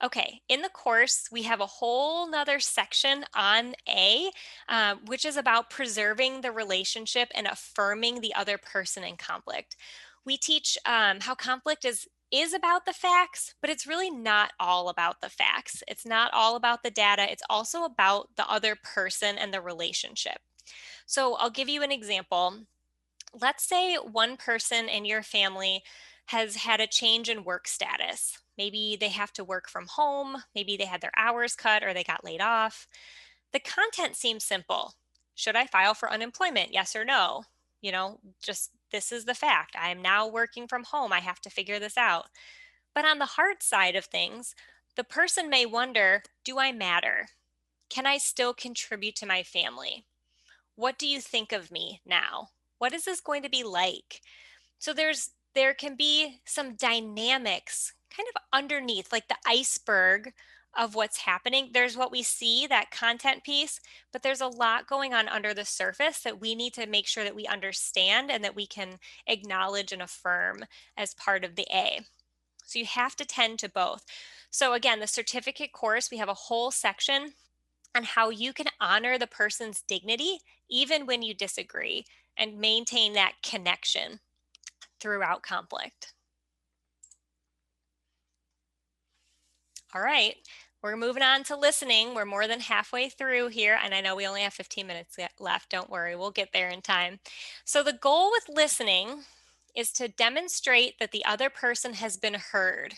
Okay, in the course, we have a whole nother section on A, which is about preserving the relationship and affirming the other person in conflict. We teach how conflict is about the facts, but it's really not all about the facts. It's not all about the data. It's also about the other person and the relationship. So I'll give you an example. Let's say one person in your family has had a change in work status. Maybe they have to work from home, maybe they had their hours cut or they got laid off. The content seems simple. Should I file for unemployment? Yes or no? You know, just this is the fact. I am now working from home. I have to figure this out. But on the hard side of things, the person may wonder, do I matter? Can I still contribute to my family? What do you think of me now? What is this going to be like? So there can be some dynamics kind of underneath, like the iceberg of what's happening. There's what we see, that content piece, but there's a lot going on under the surface that we need to make sure that we understand and that we can acknowledge and affirm as part of the A. So you have to tend to both. So again, the certificate course, we have a whole section on how you can honor the person's dignity even when you disagree and maintain that connection throughout conflict. All right, we're moving on to listening. We're more than halfway through here, and I know we only have 15 minutes left. Don't worry, we'll get there in time. So the goal with listening is to demonstrate that the other person has been heard.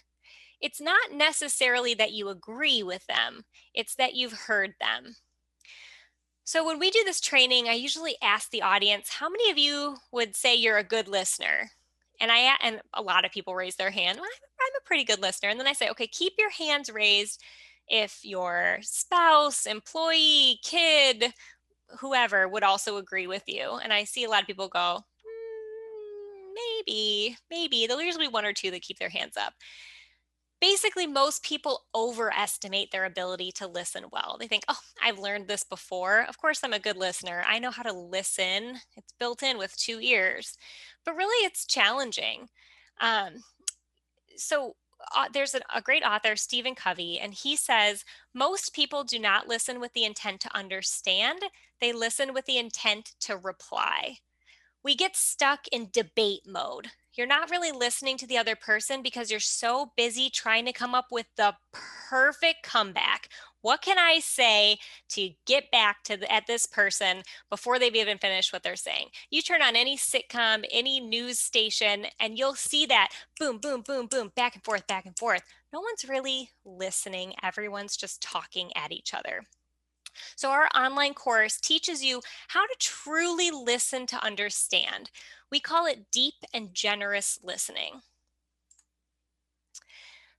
It's not necessarily that you agree with them, it's that you've heard them. So when we do this training, I usually ask the audience, how many of you would say you're a good listener? And a lot of people raise their hand. Well, I'm a pretty good listener. And then I say, okay, keep your hands raised if your spouse, employee, kid, whoever would also agree with you. And I see a lot of people go, maybe. There'll usually be one or two that keep their hands up. Basically, most people overestimate their ability to listen well. They think, oh, I've learned this before. Of course, I'm a good listener. I know how to listen. It's built in with 2 ears. But really, it's challenging. There's a great author, Stephen Covey, and he says, most people do not listen with the intent to understand. They listen with the intent to reply. We get stuck in debate mode. You're not really listening to the other person because you're so busy trying to come up with the perfect comeback. What can I say to get back at this person before they've even finished what they're saying? You turn on any sitcom, any news station, and you'll see that boom, boom, boom, boom, back and forth, back and forth. No one's really listening. Everyone's just talking at each other. So our online course teaches you how to truly listen to understand. We call it deep and generous listening.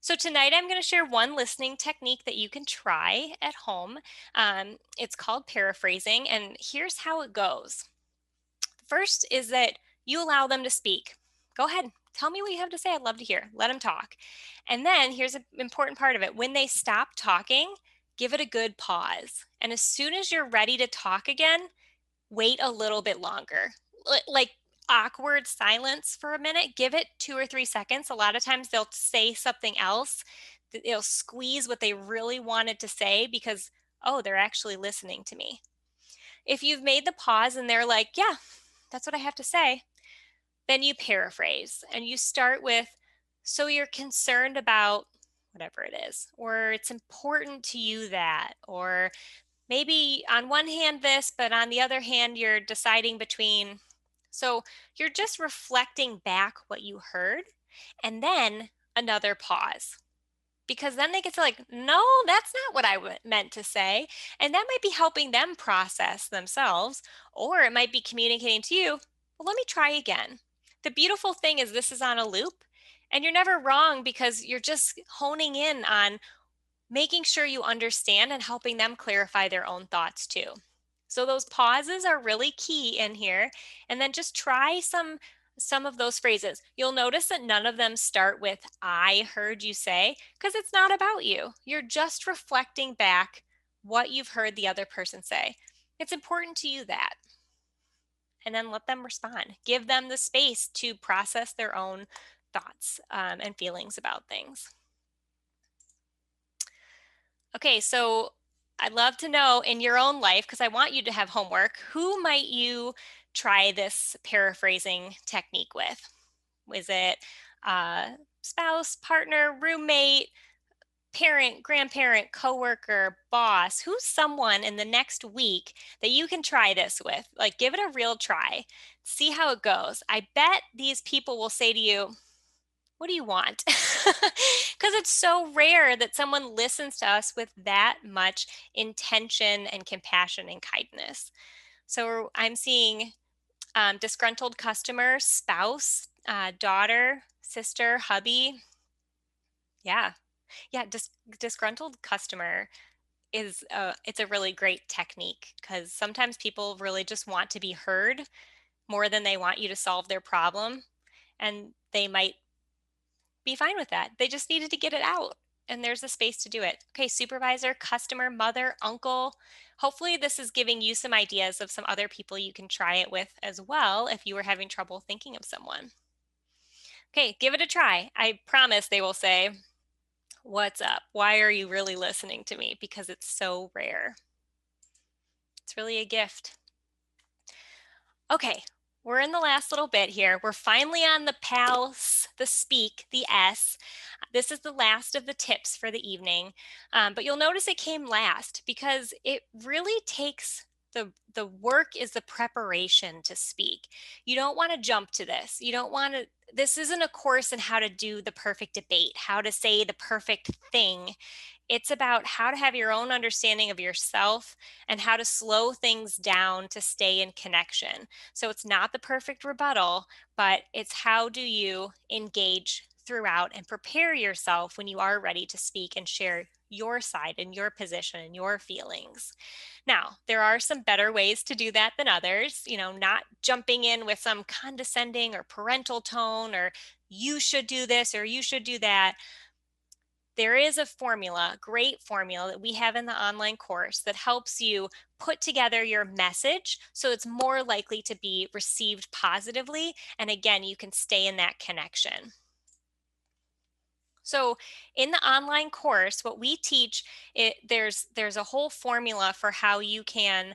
So tonight I'm going to share one listening technique that you can try at home. It's called paraphrasing, and here's how it goes. First is that you allow them to speak. Go ahead, tell me what you have to say. I'd love to hear. Let them talk. And then here's an important part of it. When they stop talking, give it a good pause. And as soon as you're ready to talk again, wait a little bit longer. Like awkward silence for a minute, give it 2 or 3 seconds. A lot of times they'll say something else. They'll squeeze what they really wanted to say because, oh, they're actually listening to me. If you've made the pause and they're like, yeah, that's what I have to say, then you paraphrase and you start with, so you're concerned about whatever it is, or it's important to you that, or maybe on one hand this, but on the other hand, you're deciding between. So you're just reflecting back what you heard and then another pause. Because then they get to like, no, that's not what I meant to say. And that might be helping them process themselves, or it might be communicating to you, well, let me try again. The beautiful thing is this is on a loop and you're never wrong because you're just honing in on making sure you understand and helping them clarify their own thoughts too. So those pauses are really key in here. And then just try some some of those phrases. You'll notice that none of them start with "I heard you say," because it's not about you. You're just reflecting back what you've heard the other person say. It's important to you that. And then let them respond. Give them the space to process their own thoughts and feelings about things. Okay, so I'd love to know in your own life, because I want you to have homework, who might you try this paraphrasing technique with? Was it spouse, partner, roommate, parent, grandparent, coworker, boss? Who's someone in the next week that you can try this with? Like, give it a real try. See how it goes. I bet these people will say to you, "What do you want?" Because it's so rare that someone listens to us with that much intention and compassion and kindness. So I'm seeing disgruntled customer, spouse, daughter, sister, hubby. Yeah, yeah. Disgruntled customer is it's a really great technique, because sometimes people really just want to be heard more than they want you to solve their problem, and they might be fine with that. They just needed to get it out, and there's a space to do it. Okay, supervisor, customer, mother, uncle. Hopefully this is giving you some ideas of some other people you can try it with as well if you were having trouble thinking of someone. Okay, give it a try. I promise they will say, "What's up? Why are you really listening to me?" Because it's so rare. It's really a gift. Okay, we're in the last little bit here. We're finally on the PALS, the speak, the S. This is the last of the tips for the evening, but you'll notice it came last because it really takes the work is the preparation to speak. You don't want to jump to this. You don't want to, this isn't a course in how to do the perfect debate, how to say the perfect thing. It's about how to have your own understanding of yourself and how to slow things down to stay in connection. So it's not the perfect rebuttal, but it's how do you engage throughout and prepare yourself when you are ready to speak and share your side and your position and your feelings. Now, there are some better ways to do that than others, not jumping in with some condescending or parental tone or "you should do this" or "you should do that." There is a formula, great formula that we have in the online course that helps you put together your message so it's more likely to be received positively. And again, you can stay in that connection. So in the online course, what we teach, there's a whole formula for how you can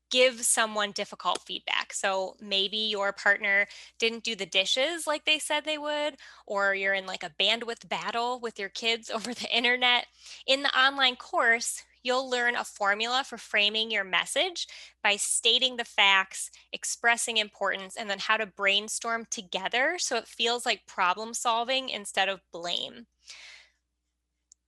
give someone difficult feedback. So maybe your partner didn't do the dishes like they said they would, or you're in like a bandwidth battle with your kids over the internet. In the online course, you'll learn a formula for framing your message by stating the facts, expressing importance, and then how to brainstorm together so it feels like problem solving instead of blame.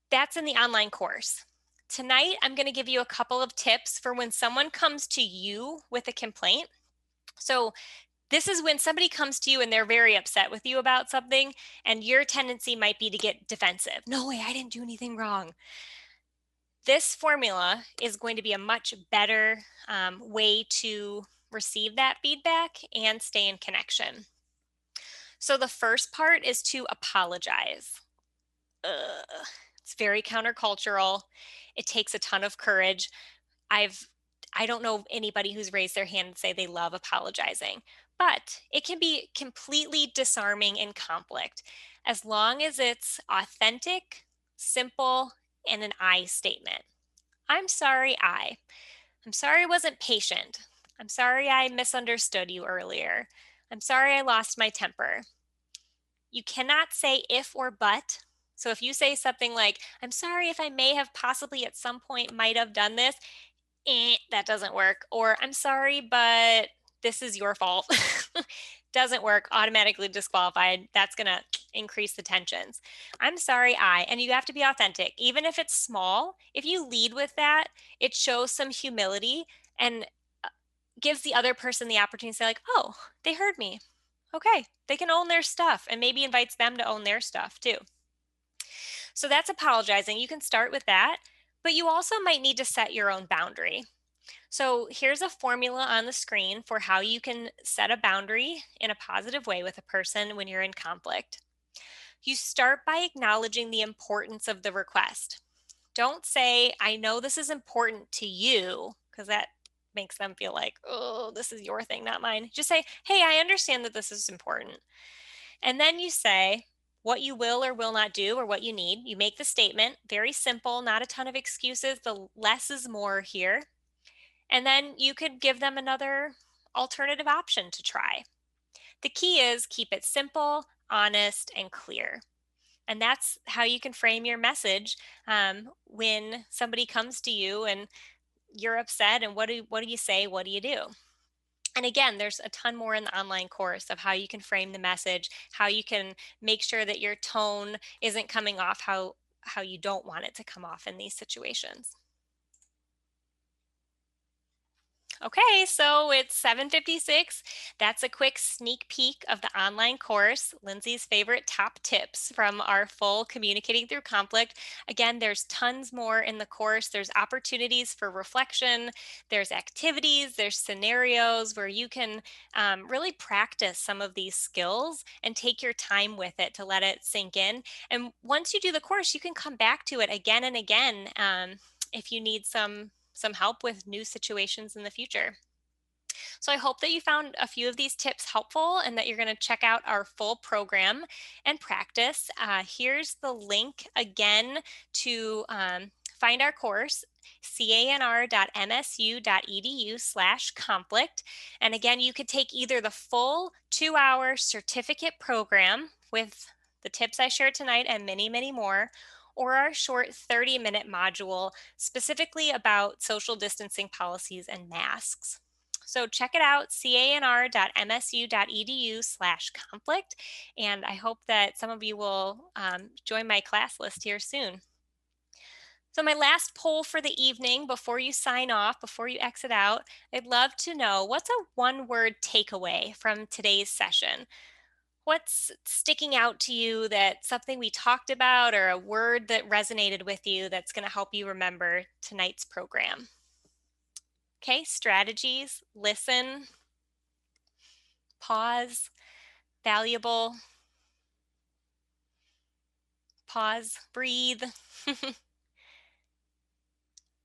That's in the online course. Tonight, I'm going to give you a couple of tips for when someone comes to you with a complaint. So this is when somebody comes to you and they're very upset with you about something, and your tendency might be to get defensive. "No way, I didn't do anything wrong." This formula is going to be a much better way to receive that feedback and stay in connection. So the first part is to apologize. It's very countercultural. It takes a ton of courage. I don't know anybody who's raised their hand and say they love apologizing, but it can be completely disarming in conflict as long as it's authentic, simple, and an I statement. I'm sorry, I'm sorry I wasn't patient. I'm sorry I misunderstood you earlier. I'm sorry I lost my temper. You cannot say if or but. So if you say something like, "I'm sorry if I may have possibly at some point might have done this," that doesn't work. Or, "I'm sorry, but this is your fault." Doesn't work, automatically disqualified. That's going to increase the tensions. "I'm sorry, and you have to be authentic. Even if it's small, if you lead with that, it shows some humility and gives the other person the opportunity to say like, "Oh, they heard me." Okay, they can own their stuff, and maybe invites them to own their stuff too. So that's apologizing. You can start with that, but you also might need to set your own boundary. So here's a formula on the screen for how you can set a boundary in a positive way with a person when you're in conflict. You start by acknowledging the importance of the request. Don't say, I know this is important to you, because that makes them feel like, oh, this is your thing, not mine. Just say, hey, I understand that this is important. And then you say what you will or will not do or what you need. You make the statement, very simple, not a ton of excuses. The less is more here. And then you could give them another alternative option to try. The key is keep it simple, honest, and clear. And that's how you can frame your message when somebody comes to you and you're upset. And what do you say? What do you do? And again, there's a ton more in the online course of how you can frame the message, how you can make sure that your tone isn't coming off how you don't want it to come off in these situations. Okay, so it's 7:56. That's a quick sneak peek of the online course, Lindsay's favorite top tips from our full Communicating Through Conflict. Again, there's tons more in the course. There's opportunities for reflection, there's activities, there's scenarios where you can really practice some of these skills and take your time with it to let it sink in. And once you do the course, you can come back to it again and again if you need some help with new situations in the future. So I hope that you found a few of these tips helpful and that you're going to check out our full program and practice. Here's the link again to find our course, canr.msu.edu/conflict. And again, you could take either the full 2-hour certificate program with the tips I shared tonight and many, many more, or our short 30-minute module specifically about social distancing policies and masks. So check it out, canr.msu.edu/conflict. And I hope that some of you will join my class list here soon. So my last poll for the evening before you sign off, before you exit out, I'd love to know what's a one-word takeaway from today's session? What's sticking out to you, that something we talked about or a word that resonated with you that's going to help you remember tonight's program? Okay, strategies, listen, pause, valuable, pause, breathe.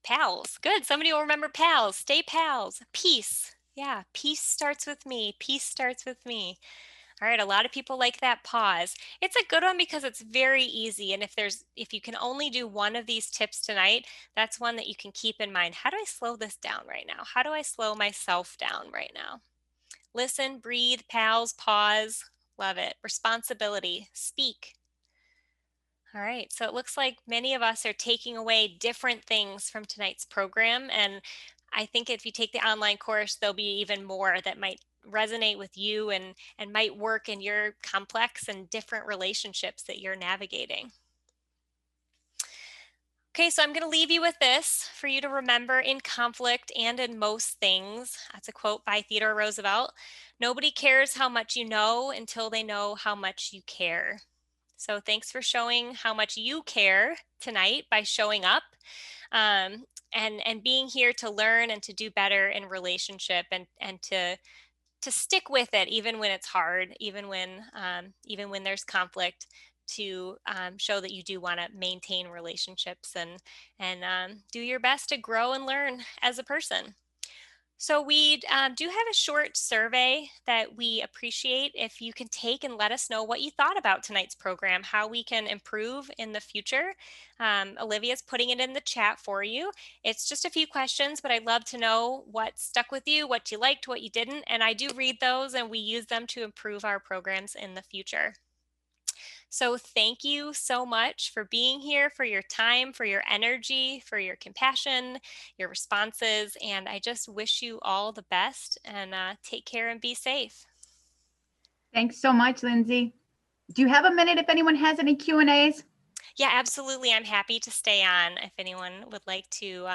Pals, good. Somebody will remember pals. Stay pals. Peace. Yeah, peace starts with me. Peace starts with me. All right, a lot of people like that pause. It's a good one because it's very easy. And if you can only do one of these tips tonight, that's one that you can keep in mind. How do I slow this down right now? How do I slow myself down right now? Listen, breathe, pals, pause. Love it. Responsibility, speak. All right, so it looks like many of us are taking away different things from tonight's program. And I think if you take the online course, there'll be even more that might resonate with you and might work in your complex and different relationships that you're navigating. Okay, so I'm going to leave you with this for you to remember in conflict and in most things. That's a quote by Theodore Roosevelt. Nobody cares how much you know until they know how much you care. So thanks for showing how much you care tonight by showing up and being here to learn and to do better in relationship and to stick with it even when it's hard, even when there's conflict, to show that you do want to maintain relationships and do your best to grow and learn as a person. So we do have a short survey that we appreciate if you can take and let us know what you thought about tonight's program, how we can improve in the future. Olivia's putting it in the chat for you. It's just a few questions, but I'd love to know what stuck with you, what you liked, what you didn't. And I do read those and we use them to improve our programs in the future. So thank you so much for being here, for your time, for your energy, for your compassion, your responses, and I just wish you all the best and take care and be safe. Thanks so much, Lindsay. Do you have a minute if anyone has any Q&As? Yeah, absolutely. I'm happy to stay on if anyone would like to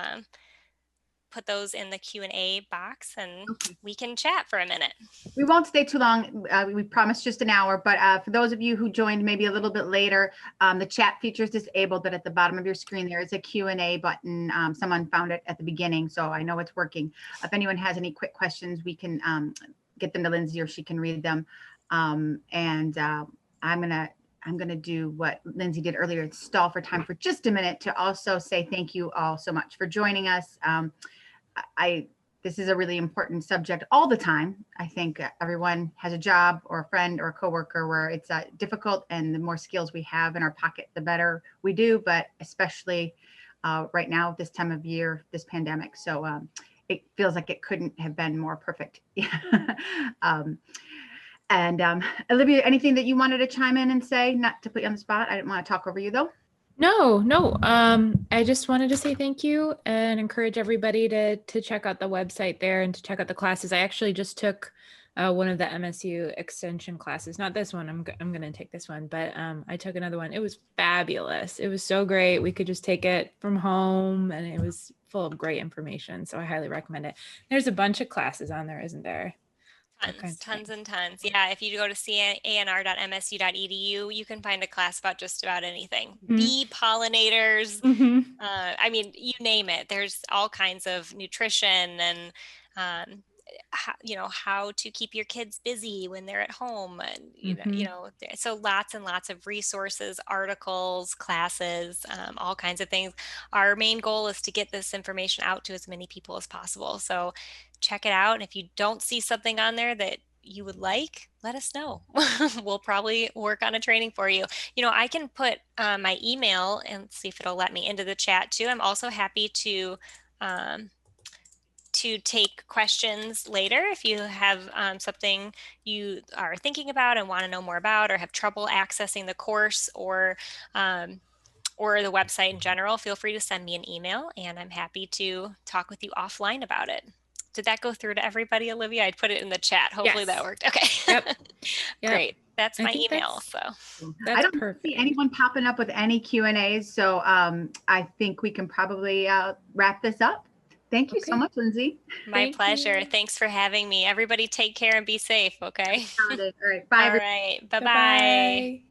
put those in the Q&A box and Okay. we can chat for a minute. We won't stay too long. We promised just an hour, but for those of you who joined maybe a little bit later, the chat feature is disabled, but at the bottom of your screen, there is a Q&A button. Someone found it at the beginning, so I know it's working. If anyone has any quick questions, we can get them to Lindsay or she can read them. I'm gonna do what Lindsay did earlier, stall for time for just a minute to also say thank you all so much for joining us. This is a really important subject all the time. I think everyone has a job or a friend or a coworker where it's difficult, and the more skills we have in our pocket, the better we do, but especially right now, this time of year, this pandemic. So it feels like it couldn't have been more perfect. Olivia, anything that you wanted to chime in and say, not to put you on the spot? I didn't want to talk over you though. No. I just wanted to say thank you and encourage everybody to check out the website there and to check out the classes. I actually just took one of the MSU Extension classes, not this one. I'm going to take this one, but I took another one. It was fabulous. It was so great. We could just take it from home, and it was full of great information. So I highly recommend it. There's a bunch of classes on there, isn't there? Tons and tons. Yeah, if you go to canr.msu.edu, you can find a class about just about anything. Bee pollinators. I mean, you name it. There's all kinds of nutrition and how to keep your kids busy when they're at home, and so lots and lots of resources, articles, classes, all kinds of things. Our main goal is to get this information out to as many people as possible. So check it out. And if you don't see something on there that you would like, let us know. We'll probably work on a training for you. I can put my email and see if it'll let me into the chat too. I'm also happy to take questions later if you have something you are thinking about and want to know more about, or have trouble accessing the course or the website in general. Feel free to send me an email, and I'm happy to talk with you offline about it. Did that go through to everybody, Olivia? I'd put it in the chat. Hopefully that worked. Okay. Yep. Great. That's my email. I don't see anyone popping up with any Q&As. So I think we can probably wrap this up. Thank you so much, Lindsay. My pleasure. Thanks for having me. Everybody take care and be safe. Okay. All right. Bye. All right. Bye-bye.